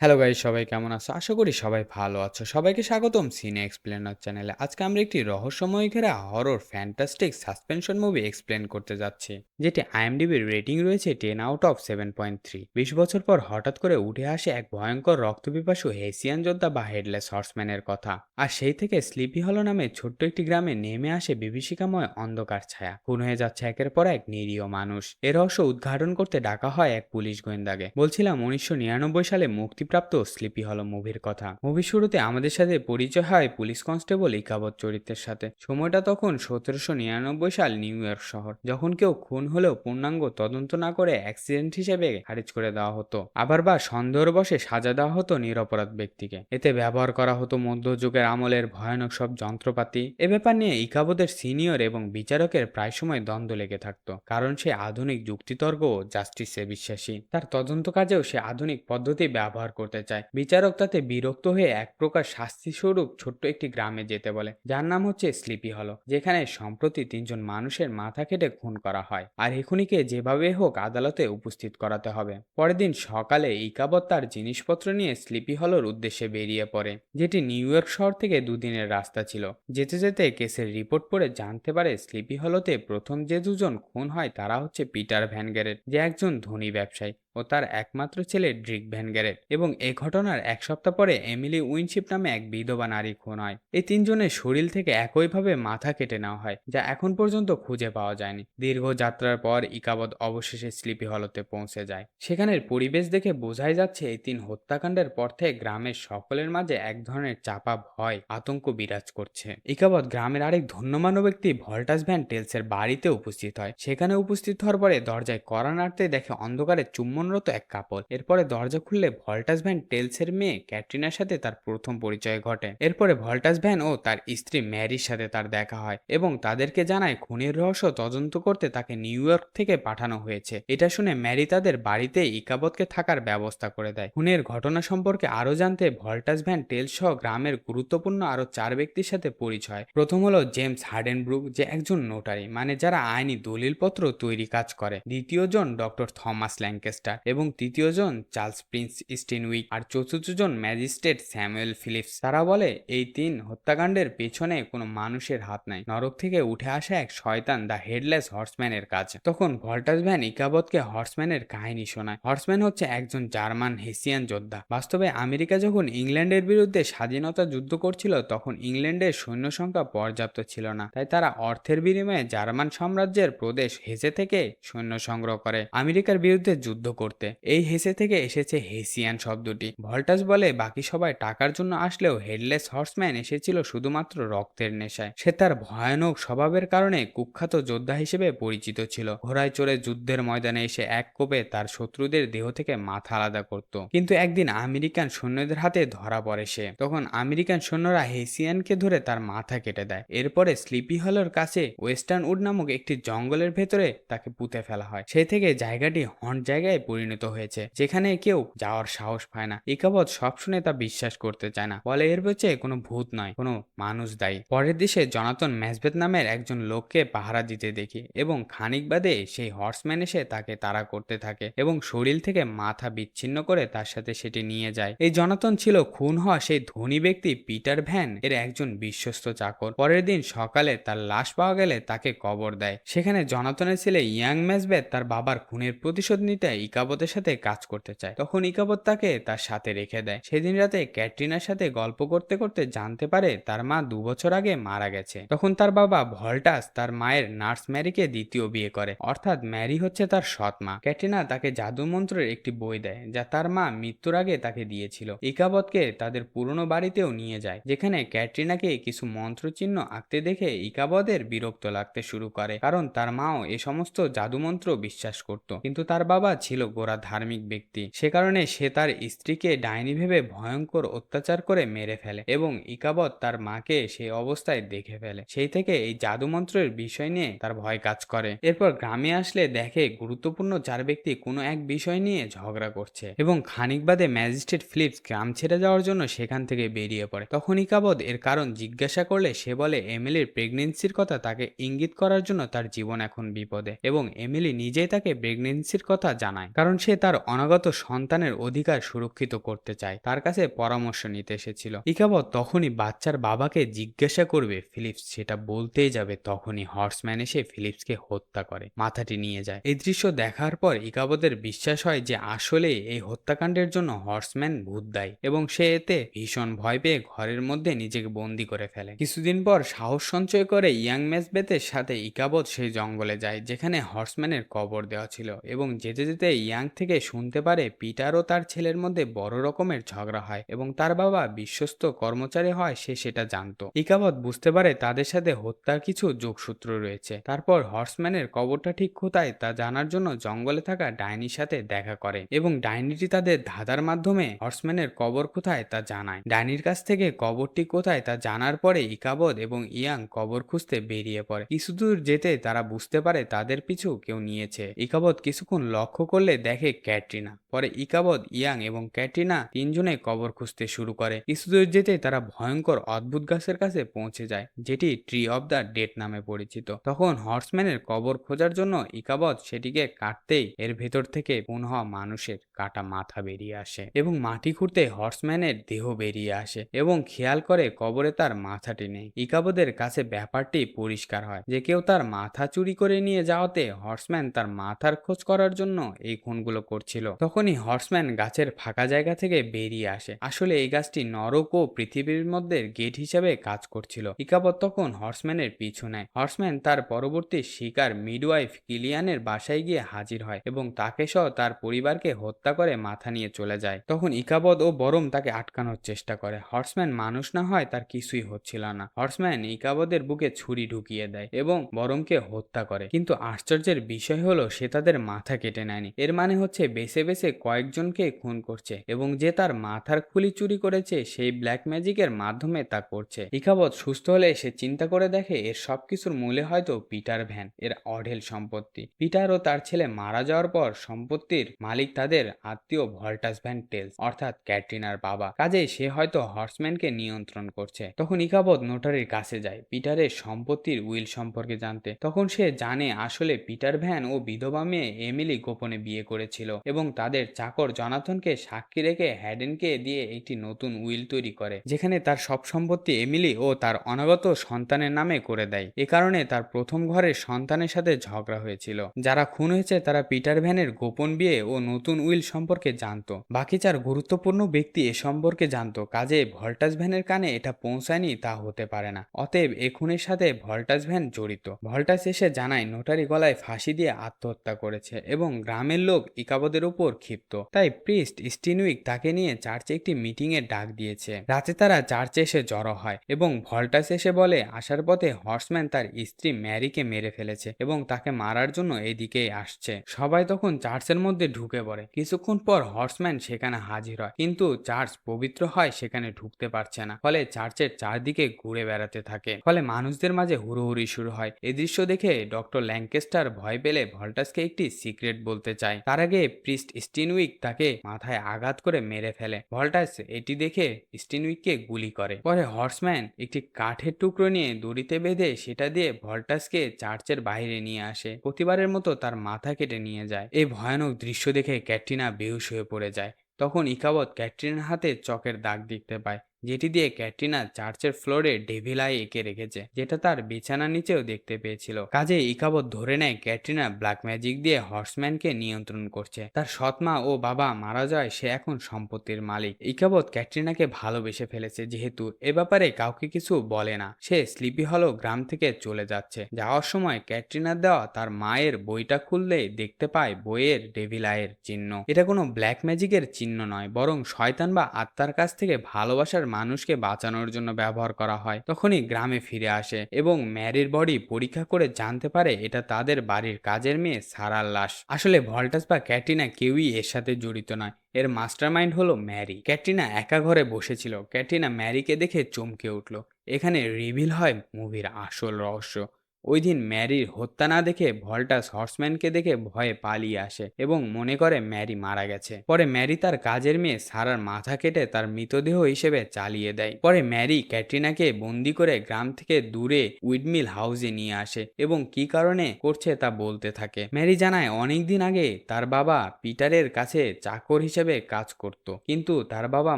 Hello guys, সবাই কেমন আছো? আশা করি সবাই ভালো আছো। সবাইকে স্বাগতম সিনে এক্সপ্লেনার চ্যানেলে। আজকে আমরা একটি রহস্যময় ঘেরা horror fantastic suspension movie explain করতে যাচ্ছি, যেটি আইএমডিবির রেটিং রয়েছে 10 আউট অফ 7.3। 20 বছর পর হঠাৎ করে উঠে আসে এক ভয়ঙ্কর রক্তপিপাসু হেসিয়ান যোদ্ধা বা হেডলেস হর্সম্যানের কথা। আর সেই থেকে স্লিপি হলো নামে ছোট্ট একটি গ্রামে নেমে আসে বিভীষিকাময় অন্ধকার ছায়া। খুন হয়ে যাচ্ছে একের পর এক নিরীহ মানুষ। এ রহস্য উদ্ঘাটন করতে ডাকা হয় এক পুলিশ গোয়েন্দাকে। বলছিলাম 1999 সালে মুক্তিপ্রাপ্ত স্লিপি হলো মুভির কথা। মুভির শুরুতে আমাদের সাথে পরিচয় হয় পুলিশ কনস্টেবল ইকাবত চরিত্রের সাথে। সময়টা তখন 1799 সাল, নিউ ইয়র্ক শহর, যখন কেউ খুন হলেও পূর্ণাঙ্গ তদন্ত না করে অ্যাক্সিডেন্ট হিসেবে খারিজ করে দেওয়া হতো, আবার বা সন্দেহের বশে সাজা দেওয়া হতো নিরপরাধ ব্যক্তিকে। এতে ব্যবহার করা হতো মধ্যযুগের আমলের ভয়ানক সব যন্ত্রপাতি। এ ব্যাপার নিয়ে ইকাবতের সিনিয়র এবং বিচারকের প্রায় সময় দ্বন্দ্ব লেগে থাকতো, কারণ সে আধুনিক যুক্তিতর্ক ও জাস্টিসে বিশ্বাসী। তার তদন্ত কাজেও সে আধুনিক পদ্ধতি ব্যবহার করতে চায়। বিচারক তাতে বিরক্ত হয়ে এক প্রকার শাস্তি স্বরূপ ছোট্ট একটি গ্রামে যেতে বলে, যার নাম হচ্ছে স্লিপি হলো, যেখানে সম্প্রতি 3জন মানুষের মাথা কেটে খুন করা হয়। আর এখুনিকে যেভাবে হোক আদালতে উপস্থিত করাতে হবে। পরের দিন সকালে ইকাবত তার জিনিসপত্র নিয়ে স্লিপি হলোর উদ্দেশ্যে বেরিয়ে পড়ে, যেটি নিউ ইয়র্ক শহর থেকে দুদিনের রাস্তা ছিল। যেতে যেতে কেসের রিপোর্ট পড়ে জানতে পারে স্লিপি হলোতে প্রথম যে দুজন খুন হয় তারা হচ্ছে পিটার ভ্যান গ্যারেট, যে একজন ধনী ব্যবসায়ী, ও তার একমাত্র ছেলে ড্রিক ভ্যান গ্যারেট। এবং এই ঘটনার এক সপ্তাহ পরে এমিলি উইনশিপ নামে এক বিধবা নারী খুন হয়। এই তিনজনের শরীর থেকে একইভাবে মাথা কেটে নেওয়া হয়, যা এখন পর্যন্ত খুঁজে পাওয়া যায়নি। দীর্ঘ যাত্রার পর ইকাবদ অবশেষে স্লিপি হলোতে পৌঁছে যায়। সেখানের পরিবেশ দেখে বোঝাই যাচ্ছে এই 3 হত্যাকাণ্ডের পর থেকে গ্রামের সকলের মাঝে এক ধরনের চাপা ভয়, আতঙ্ক বিরাজ করছে। ইকাবদ গ্রামের আরেক ধন্যমান্য ব্যক্তি ভল্টাস ভ্যান টেলসের বাড়িতে উপস্থিত হয়। সেখানে উপস্থিত হওয়ার পরে দরজায় কড়া নাড়তে দেখে অন্ধকারে চুম্বনরত এক কাপল। এরপরে দরজা খুললে ভল্টাস ভ্যান টেলসের মেয়ে ক্যাটরিনার সাথে তার প্রথম পরিচয় ঘটে। এরপরে ভল্টাস ভ্যান ও তার স্ত্রী ম্যারির সাথে তার দেখা হয় এবং তাদেরকে জানায় খুনের রহস্য তদন্ত করতে তাকে নিউ ইয়র্ক থেকে পাঠানো হয়েছে। এটা শুনে ম্যারি তাদের বাড়িতে ইকাবতকে থাকার ব্যবস্থা করে দেয়। খুনের ঘটনা সম্পর্কে আরো জানতে ভল্টাস ভ্যান টেলস সহ গ্রামের গুরুত্বপূর্ণ আরো 4 ব্যক্তির সাথে পরিচয়। প্রথম হলো জেমস হার্ডেনব্রুক, যে একজন নোটারি, মানে যারা আইনি দলিলপত্র তৈরি কাজ করে। দ্বিতীয় জন ডক্টর থমাস ল্যাঙ্কেস্টার, এবং তৃতীয় জন চার্লস প্রিন্স স্টিনউইক, আর চতুর্থ জন ম্যাজিস্ট্রেট স্যামুয়েল ফিলিপস। তারা বলে এই 3 হত্যাকাণ্ডের পেছনে কোনো মানুষের হাত নাই, নরক থেকে উঠে আসা এক শয়তান, দ্য হেডলেস হর্সম্যানের কাজ। তখন ভল্টাস ভ্যান ইকাবতকে হর্সম্যানের কাহিনী শোনায়। হর্সম্যান হচ্ছে একজন জার্মান হেসিয়ান যোদ্ধা। বাস্তবে আমেরিকা যখন ইংল্যান্ডের বিরুদ্ধে স্বাধীনতা যুদ্ধ করছিল, তখন ইংল্যান্ডের সৈন্য সংখ্যা পর্যাপ্ত ছিল না, তাই তারা অর্থের বিনিময়ে জার্মান সাম্রাজ্যের প্রদেশ হেসে থেকে সৈন্য সংগ্রহ করে আমেরিকার বিরুদ্ধে যুদ্ধ করতে। এই হেসে থেকে এসেছে হেসিয়ান শব্দটি। ভল্টাস বলে বাকি সবাই টাকার জন্য আসলেও হেডলেস হর্সম্যান এসেছিল শুধুমাত্র রক্তের নেশায়। সে তার ভয়ানক স্বভাবের কারণে কুখ্যাত যোদ্ধা হিসেবে পরিচিত ছিল। ঘোড়ায় চড়ে যুদ্ধের ময়দানে এসে এক কোপে তার শত্রুদের দেহ থেকে মাথা আলাদা করত। কিন্তু একদিন আমেরিকান সৈন্যদের হাতে ধরা পড়ে সে। তখন আমেরিকান সৈন্যরা হেসিয়ানকে ধরে তার মাথা কেটে দেয়। এরপরে স্লিপি হলের কাছে ওয়েস্টার্ন উড নামক একটি জঙ্গলের ভেতরে তাকে পুঁতে ফেলা হয়। সেই থেকে জায়গাটি হন্ট জায়গায় পরিণত হয়েছে, যেখানে কেউ যাওয়ার সাহস পায় না। ইকাবত সব শুনে তা বিশ্বাস করতে চায় না, বলে এর পেছনে কোনো ভূত নয়, কোনো মানুষ দায়ী। পরের দেশে জনাতন ম্যাসবেথ নামের একজন লোককে পাহারা দিতে দেখি, এবং খানিক বাদে সেই হর্সম্যান এসে তাকে তাড়া করতে থাকে এবং শরীর থেকে মাথা বিচ্ছিন্ন করে তার সাথে সেটি নিয়ে যায়। এই জনাতন ছিল খুন হওয়া সেই ধনী ব্যক্তি পিটার ভ্যান এর একজন বিশ্বস্ত চাকর। পরের দিন সকালে তার লাশ পাওয়া গেলে তাকে কবর দেয়। সেখানে জনাতনের ছেলে ইয়াং ম্যাসবেথ তার বাবার খুনের প্রতিশোধ নিতে ইকাবতের সাথে কাজ করতে চায়। তখন ইকাবত তাকে তার সাথে রেখে দেয়। সেদিন রাতে ক্যাটরিনার সাথে গল্প করতে করতে জানতে পারে তার মা 2 বছর আগে মারা গেছে। তখন তার বাবা ভল্টাস তার মায়ের নার্স ম্যারিকে দ্বিতীয় বিয়ে করে, অর্থাৎ ম্যারি হচ্ছে তার সৎ মা। ক্যাটরিনা তাকে জাদু মন্ত্রের একটি বই দেয়, যা তার মা মৃত্যুর আগে তাকে দিয়েছিল। ইকাবতকে তাদের পুরনো বাড়িতেও নিয়ে যায়, যেখানে ক্যাটরিনাকে কিছু মন্ত্রচিহ্ন আঁকতে দেখে ইকাবদের বিরক্ত লাগতে শুরু করে, কারণ তার মাও এ সমস্ত জাদুমন্ত্র বিশ্বাস করত। কিন্তু তার বাবা ছিল গোড়া ধার্মিক ব্যক্তি, সে কারণে সে তার স্ত্রীকে ডাইনি ভেবে ভয়ঙ্কর অত্যাচার করে মেরে ফেলে, এবং ইকাবত তার মাকে সেই অবস্থায় দেখে ফেলে। সেই থেকে এই জাদুমন্ত্রের বিষয় নিয়ে তার ভয় কাজ করে। এরপর গ্রামে আসলে দেখে গুরুত্বপূর্ণ 4 ব্যক্তি কোনো এক বিষয় নিয়ে ঝগড়া করছে, এবং খানিক বাদে ম্যাজিস্ট্রেট ফিলিপস গ্রাম ছেড়ে যাওয়ার জন্য সেখান থেকে বেরিয়ে পড়ে। তখন ইকাবদ এর কারণ জিজ্ঞাসা করলে সে বলে এমিলির প্রেগনেন্সির কথা তাকে ইঙ্গিত করার জন্য তার জীবন এখন বিপদে, এবং এমিলি নিজেই তাকে প্রেগনেন্সির কথা জানায়, কারণ সে তার অনাগত সন্তানের অধিকার সুরক্ষিত করতে চায়। তার কাছে পরামর্শ নিতে এসেছিল। ইকাবত তখনই বাচ্চার বাবাকে জিজ্ঞাসা করবে ফিলিপস সেটা বলতেই যাবে, তখনই হর্সম্যান এসে ফিলিপসকে হত্যা করে, মাথাটি নিয়ে যায়। এই দৃশ্য দেখার পর ইকাবতের বিশ্বাস হয় যে আসলে এই হত্যাকাণ্ডের জন্য হর্সম্যান ভূত দায়ী, এবং সে এতে ভীষণ ভয় পেয়ে ঘরের মধ্যে নিজেকে বন্দি করে ফেলে। কিছুদিন পর সাহস সঞ্চয় করে ইয়াং ম্যাসবেথের সাথে ইকাবত সেই জঙ্গলে যায় যেখানে হর্সম্যানের কবর দেওয়া ছিল, এবং যেতে যেতে ইয়াং থেকে শুনতে পারে পিটার ও তার ছেলের মধ্যে বড় রকমের ঝগড়া হয় এবং তার বাবা বিশ্বস্ত কর্মচারী হয়, সে সেটা জানতো। ইকাবত বুঝতে পারে তাদের সাথে হত্যার কিছু যোগসূত্র রয়েছে। তারপর হর্সম্যানের কবরটা ঠিক কোথায় তা জানার জন্য জঙ্গলে থাকা ডাইনির সাথে দেখা করে, এবং ডাইনিটি তাদের ধাঁধার মাধ্যমে হর্সম্যানের কবর কোথায় তা জানায়। ডাইনির কাছ থেকে কবরটি কোথায় তা জানার পরে ইকাবত এবং ইয়াং কবর খুঁজতে বেরিয়ে পড়ে। কিছুদূর যেতে তারা বুঝতে পারে তাদের পিছু কেউ নিয়েছে। ইকাবত কিছুক্ষণ লক্ষ্য করলে দেখে ক্যাটরিনা। পরে ইকাবত, ইয়াং এবং ক্যাটরিনা তিনজনে কবর খুঁজতে শুরু করে। কিছুদূর যেতে তারা ভয়ঙ্কর অদ্ভুত গাছের কাছে পৌঁছে যায় যেটি ট্রি অব দ্য ডেড নামে পরিচিত। তখন হর্সম্যানের কবর খোঁজার জন্য ইকাবত সেটিকে কাটতেই এর ভেতর থেকে পুনঃ মানুষের কাটা মাথা বেরিয়ে আসে, এবং মাটি খুঁড়তে হর্সম্যানের দেহ বেরিয়ে আসে এবং খেয়াল করে কবরে তার মাথাটি নেই। ইকাবতের কাছে ব্যাপারটি পরিষ্কার হয় যে কেউ তার মাথা চুরি করে নিয়ে যাওয়াতে হর্সম্যান তার মাথার খোঁজ করার জন্য এই খুনগুলো করছিল। তখনই হর্সম্যান গাছের ফাঁকা জায়গা থেকে বেরিয়ে আসে। আসলে এই গাছটি নরক ও পৃথিবীর মধ্যে গেট হিসেবে কাজ করছিল। ইকাবত তখন হর্সম্যানের পিছু নেয়। হর্সম্যান তার পরবর্তী শিকার মিডওয়াইফ কিলিয়ানের বাসায় গিয়ে হাজির হয় এবং তাকে সহ তার পরিবারকে হত্যা করে মাথা নিয়ে চলে যায়। তখন ইকাবত ও বরম তাকে আটকানোর চেষ্টা করে। হর্সম্যান মানুষ না হয় তার কিছুই হচ্ছিল না। হর্সম্যান ইকাবতের বুকে ছুরি ঢুকিয়ে দেয় এবং বরমকে হত্যা করে, কিন্তু আশ্চর্যের বিষয় হলো সে তাদের মাথা কেটে নেয়নি। এর মানে হচ্ছে বেছে বেছে কয়েকজনকে খুন করছে, এবং যে তার মাথার খুলি চুরি করেছে সেই ব্ল্যাক ম্যাজিকের মাধ্যমে তা করছে। ইকাবত সুস্থ হলে সে চিন্তা করে দেখে এর সবকিছুর মূলে হয়তো পিটার ভ্যান এর অঢেল সম্পত্তি। পিটার ও তার ছেলে মারা যাওয়ার পর সম্পত্তির মালিক তাদের আত্মীয় ভল্টাস ভ্যান টেলস, অর্থাৎ ক্যাটরিনার বাবা। কাজেই সে হয়তো হর্সম্যানকে নিয়ন্ত্রণ করছে। তখন ইকাবত নোটারির কাছে যায় পিটারের সম্পত্তির উইল সম্পর্কে জানতে। তখন সে জানে আসলে পিটার ভ্যান ও বিধবা মেয়ে এমিলি গোপনে বিয়ে করেছিল, এবং তাদের চাকর জনাথনকে সাক্ষী রেখে হ্যাডেনকে দিয়ে একটি নতুন উইল তৈরি করে যেখানে তার সব সম্পত্তি এমিলি ও তার অনাগত সন্তানের নামে করে দেয়। এ কারণে তার প্রথম ঘরের সন্তানের সাথে ঝগড়া হয়েছিল। যারা খুন হয়েছে তারা পিটার ভ্যানের গোপন বিয়ে ও নতুন উইল সম্পর্কে জানতো। বাকি চার গুরুত্বপূর্ণ ব্যক্তি এ সম্পর্কে জানতো, কাজে ভল্টাস ভ্যানের কানে এটা পৌঁছায়নি তা হতে পারে না। অতএব এ খুনের সাথে ভল্টাস ভ্যান জড়িত। ভল্টাস এসে জানায় নোটারি গলায় ফাঁসি দিয়ে আত্মহত্যা করেছে, এবং গ্রামের লোক ইকাবদের উপর ক্ষিপ্ত। তাই প্রিস্ট স্টিনউইক তাকে নিয়ে চার্চে একটি মিটিং এর ডাক দিয়েছে। রাতে তারা চার্চে এসে জড়ো হয় এবং ভল্টাস এসে বলে আসার পথে হর্সম্যান তার স্ত্রী ম্যারিকে মেরে ফেলেছে এবং তাকে মারার জন্য এদিকেই আসছে। সবাই তখন চার্চের মধ্যে ঢুকে পড়ে। কিছুক্ষণ পর হর্সম্যান সেখানে হাজির হয়, কিন্তু চার্চ পবিত্র হয় সেখানে ঢুকতে পারছে না। ফলে চার্চের চারদিকে ঘুরে বেড়াতে থাকে। ফলে মানুষদের মাঝে হুড়োহুড়ি শুরু হয়। এই দৃশ্য দেখে ডক্টর ল্যাঙ্কেস্টার ভয় পেলে ভল্টাসকে একটি সিক্রেট বলতে চায়। তার আগে প্রিস্ট স্টিনউইক তাকে মাথায় আঘাত করে মেরে ফেলে। ভল্টাস এটি দেখে স্টিনউইককে গুলি করে। পরে হর্সম্যান একটি কাঠের টুকরো নিয়ে দড়িতে বেঁধে সেটা দিয়ে ভল্টাসকে চার্চের বাইরে নিয়ে আসে। প্রতিবারের মতো তার মাথা কেটে নিয়ে যায়। এই ভয়ানক দৃশ্য দেখে ক্যাটরিনা বেহুশ হয়ে পড়ে যায়। তখন ইকাবত ক্যাটরিনার হাতে চকের দাগ দেখতে পায়, যেটি দিয়ে ক্যাটরিনা চার্চের ফ্লোরে ডেভিল আই এঁকে রেখেছে, যেটা তার বিছানার নিচেও দেখতে পেয়েছিল। কাজে ইকাবত ধরে নেয় ক্যাটরিনা ব্ল্যাক ম্যাজিক দিয়ে হর্সম্যানকে নিয়ন্ত্রণ করছে। তার সৎমা ও বাবা মারা যায়, সে এখন সম্পত্তির মালিক। ইকাবত ক্যাটরিনাকে ভালোবেসে ফেলেছে, যেহেতু এ ব্যাপারে কাউকে কিছু বলে না। সে স্লিপি হলো গ্রাম থেকে চলে যাচ্ছে। যাওয়ার সময় ক্যাটরিনার দেওয়া তার মায়ের বইটা খুললে দেখতে পায় বইয়ের ডেভিল আইয়ের চিহ্ন। এটা কোনো ব্ল্যাক ম্যাজিকের চিহ্ন নয়, বরং শয়তান বা আত্মার কাছ থেকে ভালোবাসার মানুষকে বাঁচানোর জন্য ব্যবহার করা হয়। তখনই গ্রামে ফিরে আসে এবং ম্যারির বডি পরীক্ষা করে জানতে পারে এটা তাদের বাড়ির কাজের মেয়ে সারার লাশ। আসলে ভল্টাস বা ক্যাটরিনা কেউই এর সাথে জড়িত নয়। এর মাস্টারমাইন্ড হলো ম্যারি। ক্যাটরিনা একা ঘরে বসেছিল। ক্যাটরিনা ম্যারিকে দেখে চমকে উঠল। এখানে রিভিল হয় মুভির আসল রহস্য। ওই দিন ম্যারির হত্যা না দেখে ভল্টাস হর্সম্যানকে দেখে ভয়ে পালিয়ে আসে এবং মনে করে ম্যারি মারা গেছে। পরে ম্যারি তার কাজের মেয়ে সারার মাথা কেটে তার মৃতদেহ হিসেবে চালিয়ে দেয়। পরে ম্যারি ক্যাটরিনাকে বন্দি করে গ্রাম থেকে দূরে উইডমিল হাউসে নিয়ে আসে এবং কি কারণে করছে তা বলতে থাকে। ম্যারি জানায় অনেক দিন আগে তার বাবা পিটারের কাছে চাকর হিসেবে কাজ করত, কিন্তু তার বাবা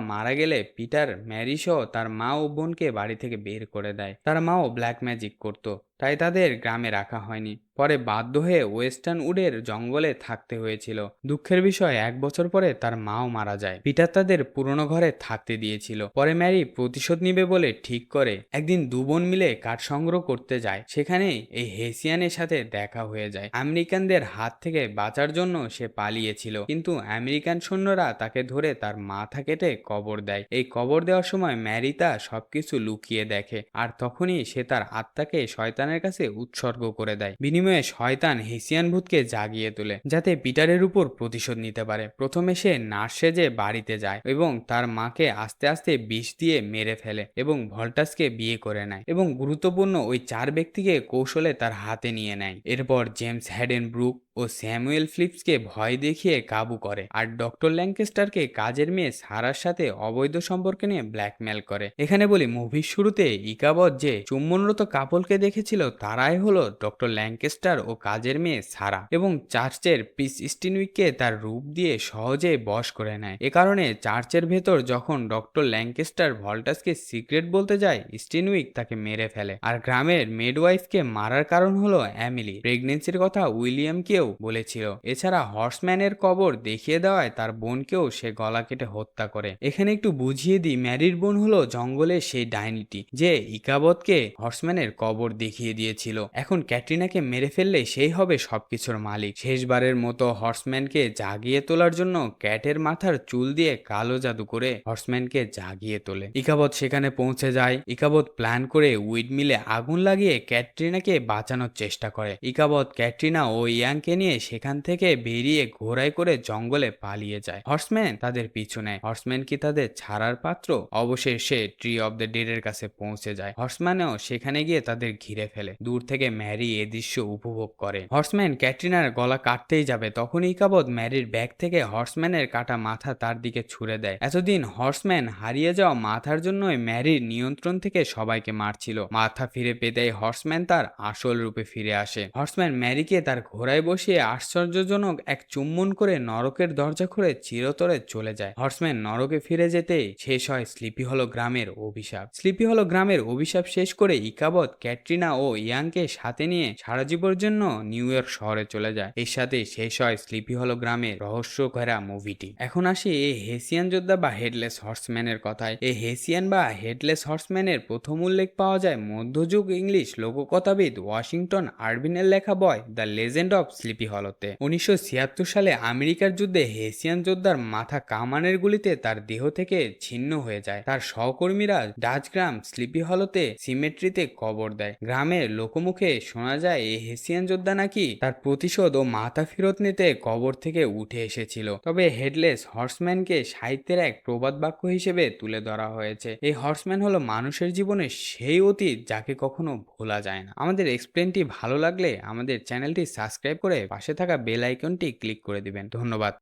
মারা গেলে পিটার ম্যারি সহ তার মা ও বোনকে বাড়ি থেকে বের করে দেয়। তার মাও ব্ল্যাক ম্যাজিক করত, তাই তাদের গ্রামে রাখা হয়নি। পরে বাধ্য হয়ে ওয়েস্টার্ন উডের জঙ্গলে থাকতে হয়েছিল। দুঃখের বিষয় 1 বছর পরে তার মাও মারা যায়। পিটার তাদের পুরনো ঘরে থাকতে দিয়েছিল। পরে ম্যারি প্রতিশোধ নিবে বলে ঠিক করে একদিন দু বোন মিলে কাঠ সংগ্রহ করতে যায়। সেখানে এই হেসিয়ানের সাথে দেখা হয়ে যায়। আমেরিকানদের হাত থেকে বাঁচার জন্য সে পালিয়েছিল, কিন্তু আমেরিকান সৈন্যরা তাকে ধরে তার মাথা কেটে কবর দেয়। এই কবর দেওয়ার সময় ম্যারি তা সবকিছু লুকিয়ে দেখে, আর তখনই সে তার আত্মাকে শয়তানের কাছে উৎসর্গ করে দেয়। বিনিময়ে শয়তান হেসিয়ান ভূতকে জাগিয়ে তোলে যাতে পিটারের উপর প্রতিশোধ নিতে পারে। প্রথমে সে নার্স সেজে বাড়িতে যায় এবং তার মাকে আস্তে আস্তে বিষ দিয়ে মেরে ফেলে এবং ভল্টাসকে বিয়ে করে নেয় এবং গুরুত্বপূর্ণ ওই 4 ব্যক্তিকে কৌশলে তার হাতে নিয়ে নেয়। এরপর জেমস হ্যাডেন ব্রুক ও স্যামুয়েল ফিলিপসকে ভয় দেখিয়ে কাবু করে, আর ডক্টর ল্যাঙ্কেস্টারকে কাজের মেয়ে সারার সাথে অবৈধ সম্পর্ক নিয়ে ব্ল্যাকমেল করে। এখানে বলি, মুভির শুরুতে ইকাবৎ যে চুম্বনরত কাপলকে দেখেছিল তারাই হলো ডক্টর ল্যাঙ্কেস্টার ও কাজের মেয়ে সারা, এবং চার্চের প্রিন্স স্টিনউইককে তার রূপ দিয়ে সহজে বশ করে নেয়। এ কারণে চার্চের ভেতর যখন ডক্টর ল্যাঙ্কেস্টার ভল্টাসকে সিক্রেট বলতে যায়, স্টিনউইক তাকে মেরে ফেলে। আর গ্রামের মিডওয়াইফকে মারার কারণ হলো অ্যামিলি প্রেগনেন্সির কথা উইলিয়ামকেও বলেছিল। এছাড়া হর্সম্যানের কবর দেখিয়ে দেওয়ায় তার বোনকেও সে গলা কেটে হত্যা করে। এখানে একটু বুঝিয়ে দিই, ম্যারির বোন হলো জঙ্গলের সেই ডাইনিটি যে ইকাবতকে হর্সম্যানের কবর দেখিয়ে দিয়েছিল। এখন ক্যাটরিনাকে মেরে ফেললে সেই হবে সবকিছুর মালিক। শেষবারের মতো হর্সম্যানকে জাগিয়ে তোলার জন্য ক্যাটের মাথার চুল দিয়ে কালো জাদু করে হর্সম্যানকে জাগিয়ে তোলে। ইকাবত সেখানে পৌঁছে যায়। ইকাবত প্ল্যান করে উইডমিলে আগুন লাগিয়ে ক্যাটরিনাকে বাঁচানোর চেষ্টা করে। ইকাবত ক্যাটরিনা ও ইয়াংকে নিয়ে সেখান থেকে বেরিয়ে ঘোড়ায় করে জঙ্গলে পালিয়ে যায়। হর্সম্যান তাদের পিছু নেয়। হর্সম্যান কি তাদের ছাড়ার পাত্র? অবশেষে ট্রি অফ দ্য ডেড এর কাছে পৌঁছে যায়। হর্সম্যানও সেখানে গিয়ে তাদের ঘিরে ফেলে। দূর থেকে ম্যারি এ দৃশ্য উপভোগ করে। হর্সম্যান ক্যাটরিনার গলা কাটতেই যাবে, তখন ইকাবত ম্যারির ব্যাগ থেকে হর্সম্যানের কাটা মাথা তার দিকে ছুড়ে দেয়। এতদিন হর্সম্যান হারিয়ে যাওয়া মাথার জন্যই ম্যারির নিয়ন্ত্রণ থেকে সবাইকে মারছিল। মাথা ফিরে পেতেই হর্সম্যান তার আসল রূপে ফিরে আসে। হর্সম্যান ম্যারিকে তার ঘোড়ায় বসিয়ে আশ্চর্যজনক এক চুম্বন করে নরকের দরজা খুলে চিরতরে চলে যায়। হর্সম্যান নরকে ফিরে যেতেই শেষ হয় স্লিপি হলো গ্রামের অভিশাপ। স্লিপি হলো গ্রামের অভিশাপ শেষ করে ইকাবত ক্যাটরিনা ও ইয়াংকে সাথে নিয়ে সারা জীবনের জন্য নিউ ইয়র্ক শহরে চলে যায়। এর সাথে শেষ হয় স্লিপি হলো গ্রামের রহস্য ঘেরা মুভিটি। এখন আসি এই হেসিয়ান যোদ্ধা বা হেডলেস হর্সম্যানের কথায়। এই হেসিয়ান বা হেডলেস হর্সম্যানের প্রথম উল্লেখ পাওয়া যায় মধ্যযুগ ইংলিশ লোককথাবিদ ওয়াশিংটন আরবিনের লেখা বই দ্য লেজেন্ড অফ স্লিপি হলোতে। 1976 সালে আমেরিকার যুদ্ধে হেসিয়ান যোদ্ধার মাথা কামানের গুলিতে তার দেহ থেকে ছিন্ন হয়ে যায়। তার সহকর্মীরা ডাচ গ্রাম স্লিপি হলোতে সিমেট্রিতে কবর দেয়। গ্রামের লোকমুখে শোনা যায় এই হেসিয়ান যোদ্ধা নাকি তার প্রতিশোধ ও মাথা ফেরত নিতে কবর থেকে উঠে এসেছিল। তবে হেডলেস হর্সম্যানকে সাহিত্যের এক প্রবাদ বাক্য হিসেবে তুলে ধরা হয়েছে। এই হর্সম্যান হলো মানুষের জীবনে সেই অতীত যাকে কখনো ভোলা যায় না। আমাদের এক্সপ্লেনটি ভালো লাগলে আমাদের চ্যানেলটি সাবস্ক্রাইব করে পাশে থাকা বেল আইকনটি ক্লিক করে দিবেন। ধন্যবাদ।